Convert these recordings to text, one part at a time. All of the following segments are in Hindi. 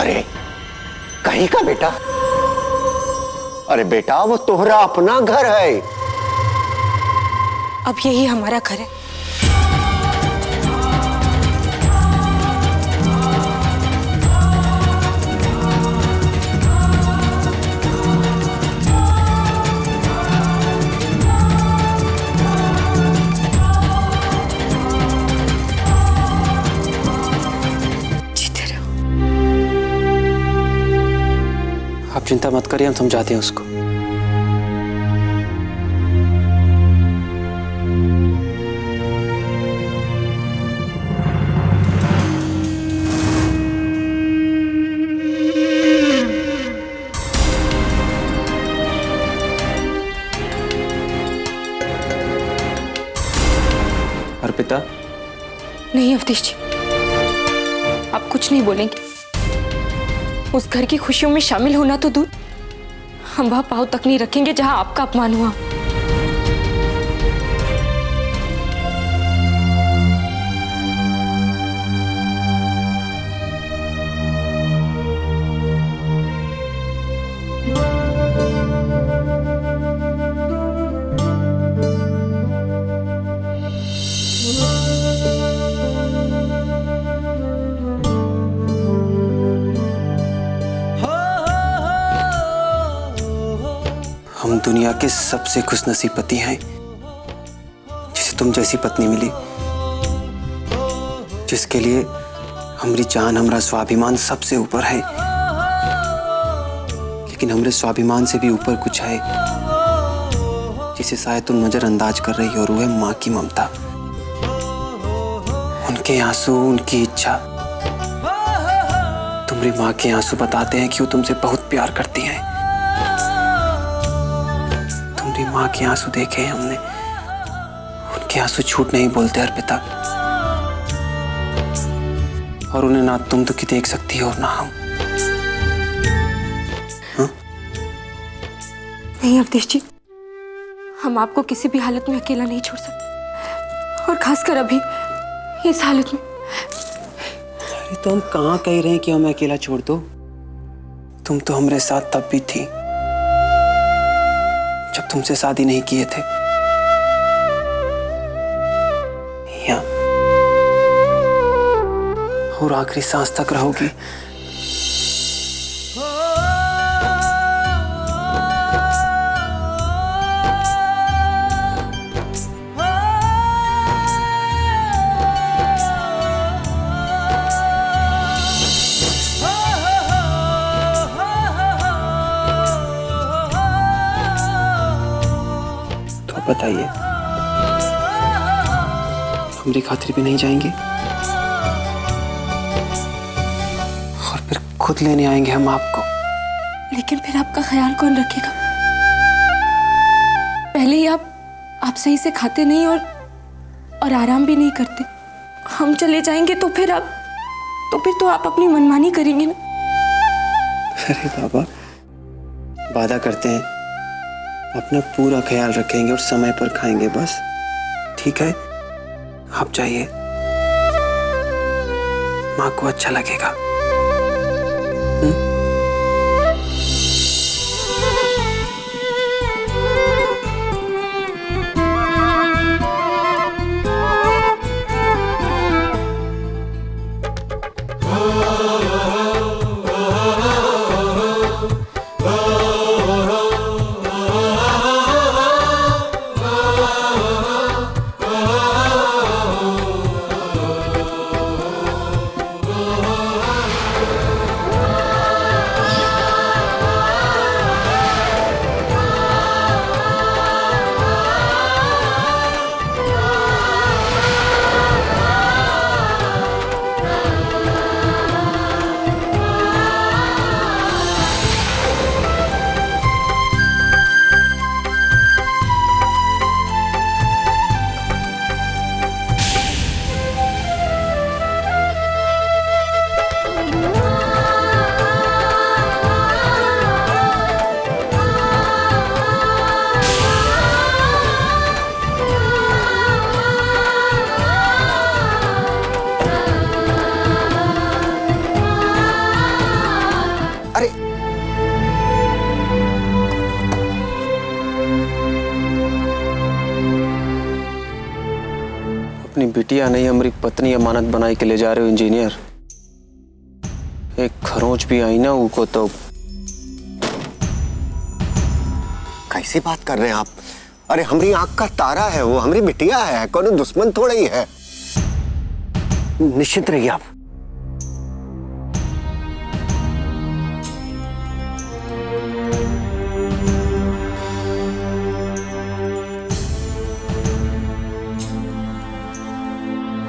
अरे कहीं का बेटा? अरे बेटा, वो तोहरा अपना घर है। अब यही हमारा घर है। आप चिंता मत करिए, हम समझाते हैं उसको। अर्पिता। नहीं अवधेश जी, आप कुछ नहीं बोलेंगे। उस घर की खुशियों में शामिल होना तो दूर, हम वह पांव तक नहीं रखेंगे जहां आपका अपमान हुआ। हम दुनिया के सबसे खुशनसीब पति हैं जिसे तुम जैसी पत्नी मिली, जिसके लिए हमारी जान, हमारा स्वाभिमान सबसे ऊपर है। लेकिन हमारे स्वाभिमान से भी ऊपर कुछ है जिसे शायद तुम नजरअंदाज कर रही हो, और वो है माँ की ममता, उनके आंसू, उनकी इच्छा। तुम्हारी माँ के आंसू बताते हैं कि वो तुमसे बहुत प्यार करती हैं। तुम्हारी माँ के आंसू देखे हैं हमने, उनके आंसू झूठ नहीं बोलते अर्पिता। और उन्हें ना तुम दुखी देख सकती हो और ना हम। हाँ? नहीं अवधेश जी, हम आपको किसी भी हालत में अकेला नहीं छोड़ सकते, और खासकर अभी इस हालत में। अरे तो हम कहाँ कह रहे हैं कि हमें अकेला छोड़ दो? तुम तो हमारे साथ तब भी थी जब तुमसे शादी नहीं किए थे। यहाँ और आखिरी सांस तक रहोगी। बताइए, हमारी खातिर भी नहीं जाएंगे? और फिर खुद लेने आएंगे हम आपको। लेकिन फिर आपका ख्याल कौन रखेगा? पहले ही आप सही से खाते नहीं और आराम भी नहीं करते। हम चले जाएंगे तो फिर आप अपनी मनमानी करेंगे ना। अरे बाबा, वादा करते हैं अपना पूरा ख्याल रखेंगे और समय पर खाएंगे बस। ठीक है, आप जाइए, माँ को अच्छा लगेगा। अपनी बिटिया नहीं हमारी पत्नी अमानत बनाई के ले जा रहे हो इंजीनियर। एक खरोंच भी आई ना उनको तो। कैसी बात कर रहे हैं आप? अरे हमारी आंख का तारा है वो, हमारी बिटिया है, कौन दुश्मन थोड़ा ही है। निश्चित रहिए आप।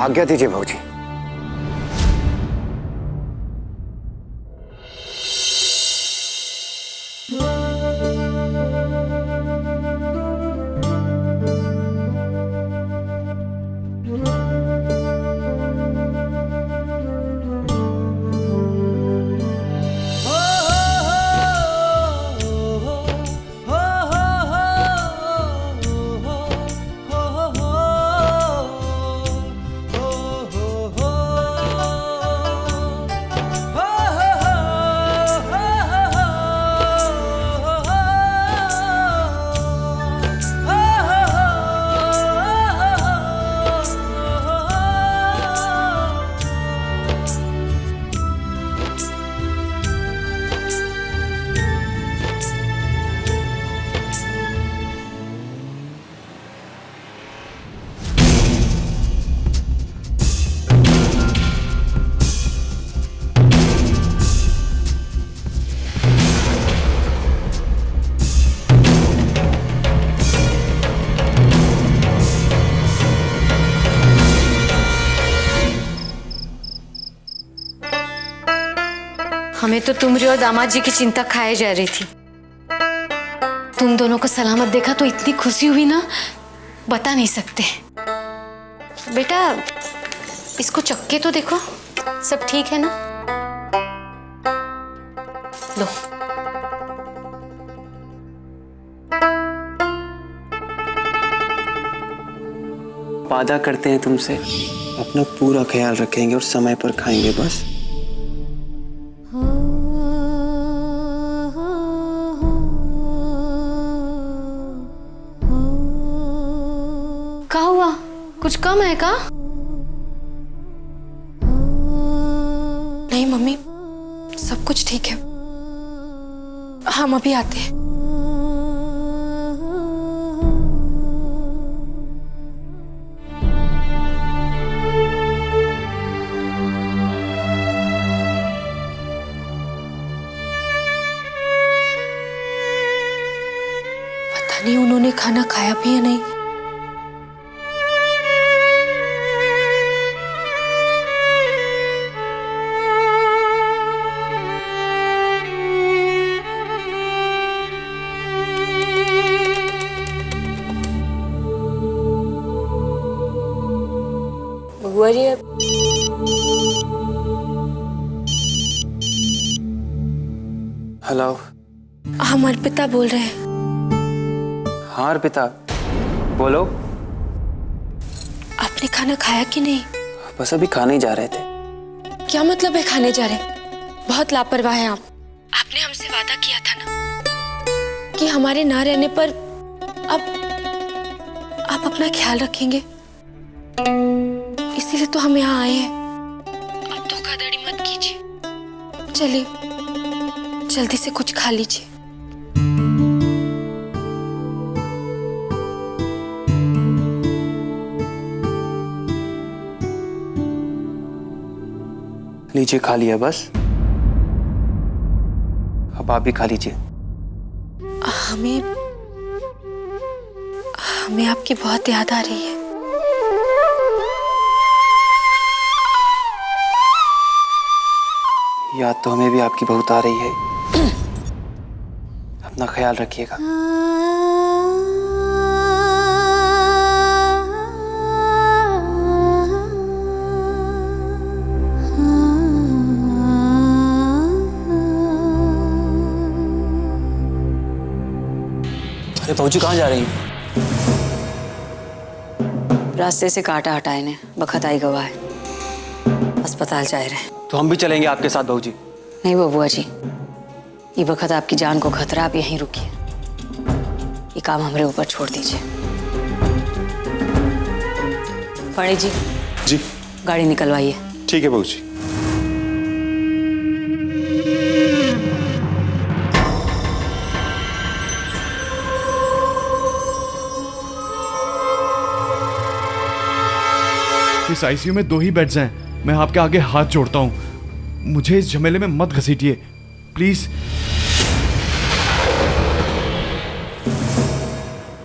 आज्ञा दीजिए भाऊजी। हमें तो तुमरी और दामाद जी की चिंता खाए जा रही थी। तुम दोनों को सलामत देखा तो इतनी खुशी हुई ना, बता नहीं सकते। बेटा इसको चक्के तो देखो, सब ठीक है ना? लो। वादा करते हैं तुमसे, अपना पूरा ख्याल रखेंगे और समय पर खाएंगे बस। क्या हुआ? कुछ कम है का? नहीं मम्मी, सब कुछ ठीक है। हम अभी आते हैं। पता नहीं उन्होंने खाना खाया भी या नहीं। हेलो। हम अर्पिता बोल रहे हैं। हाँ अर्पिता बोलो। आपने खाना खाया कि नहीं? बस अभी खाने ही जा रहे थे। क्या मतलब है खाने जा रहे? बहुत लापरवाह हैं आप। आपने हमसे वादा किया था ना कि हमारे ना रहने पर अब आप अपना ख्याल रखेंगे, इसीलिए तो हम यहाँ आए हैं। अब धोखाधड़ी मत कीजिए। चलिए जल्दी से कुछ खा लीजिए। लीजिए खा लिया बस, अब आप भी खा लीजिए। हमें आपकी बहुत याद आ रही है। याद तो हमें भी आपकी बहुत आ रही है। अपना ख्याल रखिएगा। अरे भाऊजी कहाँ जा रही हैं? रास्ते से कांटा हटाए ने, बखत आई गवा है, अस्पताल जा रहे हैं। तो हम भी चलेंगे आपके साथ भाऊजी। नहीं बबुआ जी, ये बखत आपकी जान को खतरा, आप यहीं रुकिए। ये काम हमारे ऊपर छोड़ दीजिए। पाड़े जी जी गाड़ी निकलवाइए। ठीक है बहू जी। इस आईसीयू में 2 ही बेड्स हैं। मैं आपके आगे हाथ जोड़ता हूँ, मुझे इस झमेले में मत घसीटिए प्लीज।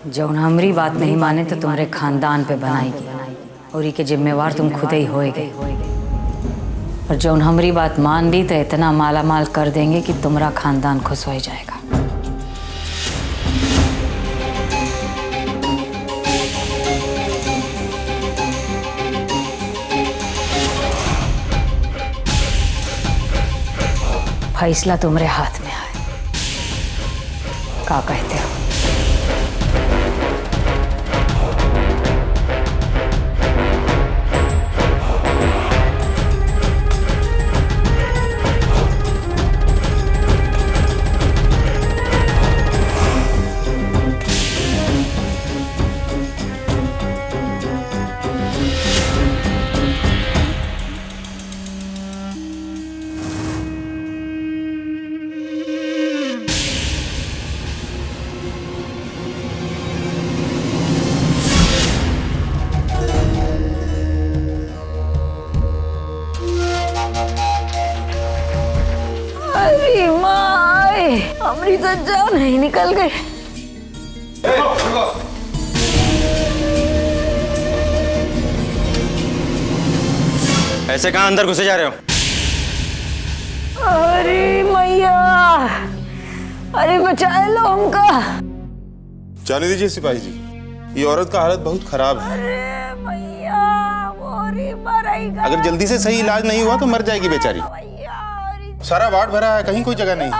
जौन हमरी बात नहीं माने तो तुम्हारे खानदान पे बनाएगी और ये के जिम्मेवार तुम खुद ही होएगे। और जौन हमरी बात मान ली तो इतना माला माल कर देंगे कि तुम्हारा खानदान खुश हो जाएगा। फैसला तुम्हारे हाथ में है, क्या कहते हो? हमारी तो जान ही निकल गई। ऐसे कहाँ अंदर घुसे जा रहे हो? अरे मैया, अरे बचा लो हमका। जाने दीजिए सिपाही जी, ये औरत का हालत बहुत खराब है। अरे मैया, अगर जल्दी से सही इलाज नहीं हुआ तो मर जाएगी बेचारी। सारा वार्ड भरा है, कहीं कोई जगह नहीं।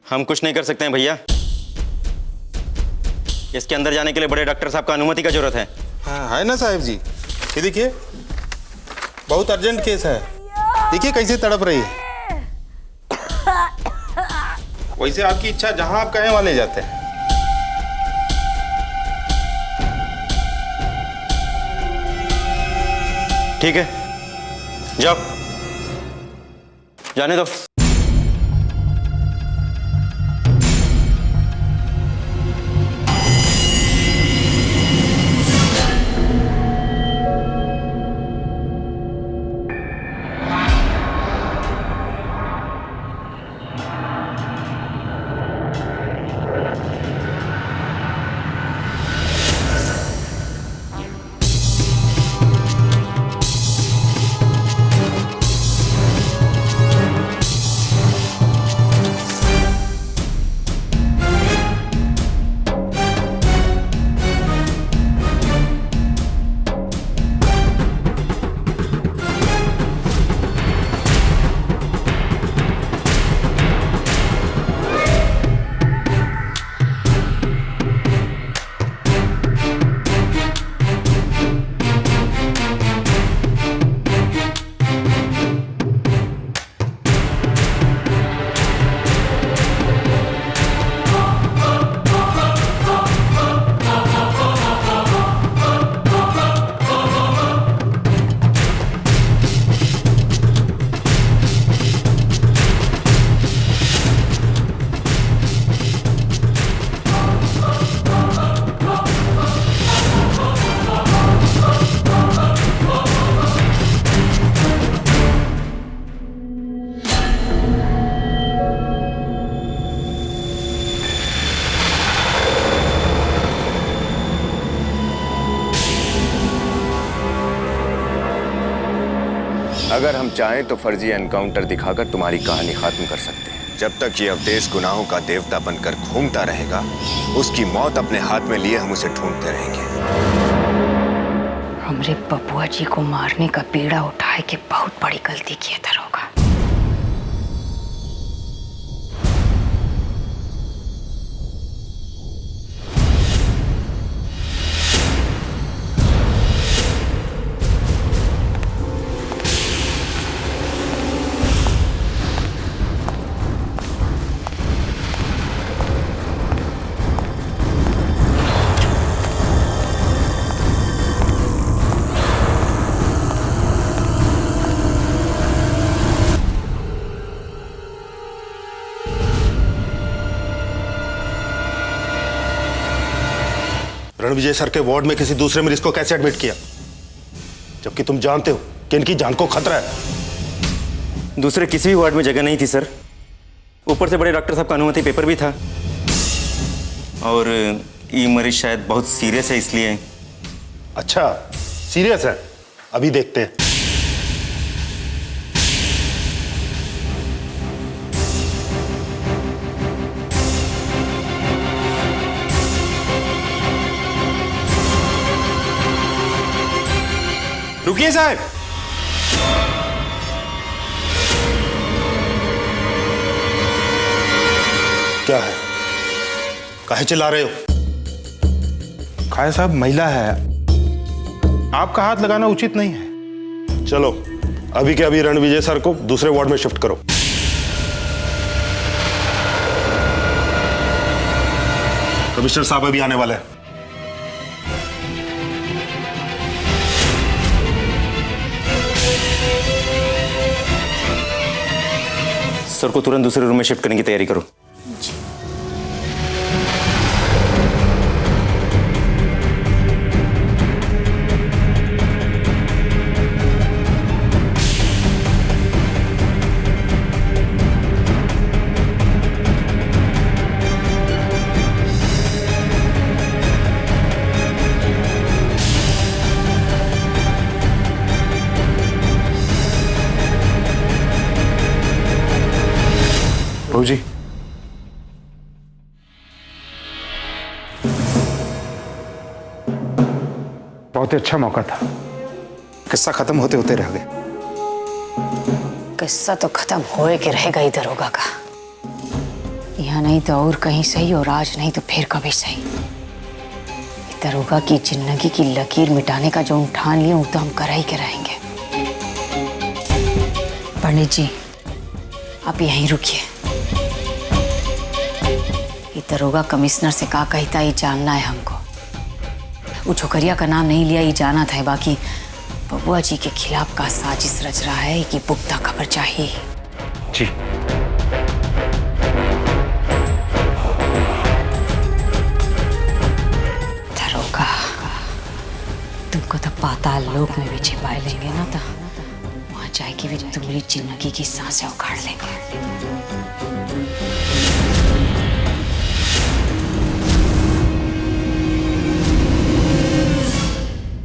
हम कुछ नहीं कर सकते हैं भैया, इसके अंदर जाने के लिए बड़े डॉक्टर साहब का अनुमति का जरूरत है। हाँ है ना साहब जी, ये देखिए बहुत अर्जेंट केस है, देखिए कैसे तड़प रही है। वैसे आपकी इच्छा, जहां आप कहें वहां ले जाते हैं। ठीक है, जाओ, जाने दो। अगर हम चाहें तो फर्जी एनकाउंटर दिखाकर तुम्हारी कहानी खत्म कर सकते हैं। जब तक ये अवधेश गुनाहों का देवता बनकर घूमता रहेगा, उसकी मौत अपने हाथ में लिए हम उसे ढूंढते रहेंगे। हमरे बबुआ जी को मारने का बीड़ा उठाए के बहुत बड़ी गलती किया था होगा। रणविजय सर के वार्ड में किसी दूसरे मरीज को कैसे एडमिट किया, जबकि तुम जानते हो कि इनकी जान को खतरा है? दूसरे किसी भी वार्ड में जगह नहीं थी सर। ऊपर से बड़े डॉक्टर साहब का अनुमति पेपर भी था, और ये मरीज शायद बहुत सीरियस है इसलिए। अच्छा, सीरियस है? अभी देखते हैं। रुकिए साहब। क्या है? काहे चिल्ला रहे हो? खाया साहब, महिला है, आपका हाथ लगाना उचित नहीं है। चलो अभी के अभी रणविजय सर को दूसरे वार्ड में शिफ्ट करो। कमिश्नर साहब अभी आने वाले हैं। सर को तुरंत दूसरे रूम में शिफ्ट करने की तैयारी करो। जी, बहुत ही अच्छा मौका था, किस्सा खत्म होते होते रह गए। किस्सा तो खत्म होए के रहेगा ही दरोगा का। यहाँ नहीं तो और कहीं सही, और आज नहीं तो फिर कभी सही। दरोगा की जिंदगी की लकीर मिटाने का जो ठान लिया वो तो हम कर ही के रहेंगे। पंडित जी, आप यहीं रुकिए। ये दरोगा कमिश्नर से का कहता ये जानना है हमको। वो छोकरिया का नाम नहीं लिया, ये जाना था। बाकी बबुआ जी के खिलाफ का साजिश रच रहा है कि पुख्ता खबर चाहिए। जी। दरोगा, तुमको तो पाताल लोक में भी छिपा लेंगे ना, तो वहां जाके भी तुम्हारी जिंदगी की सांसें उखाड़ लेंगे।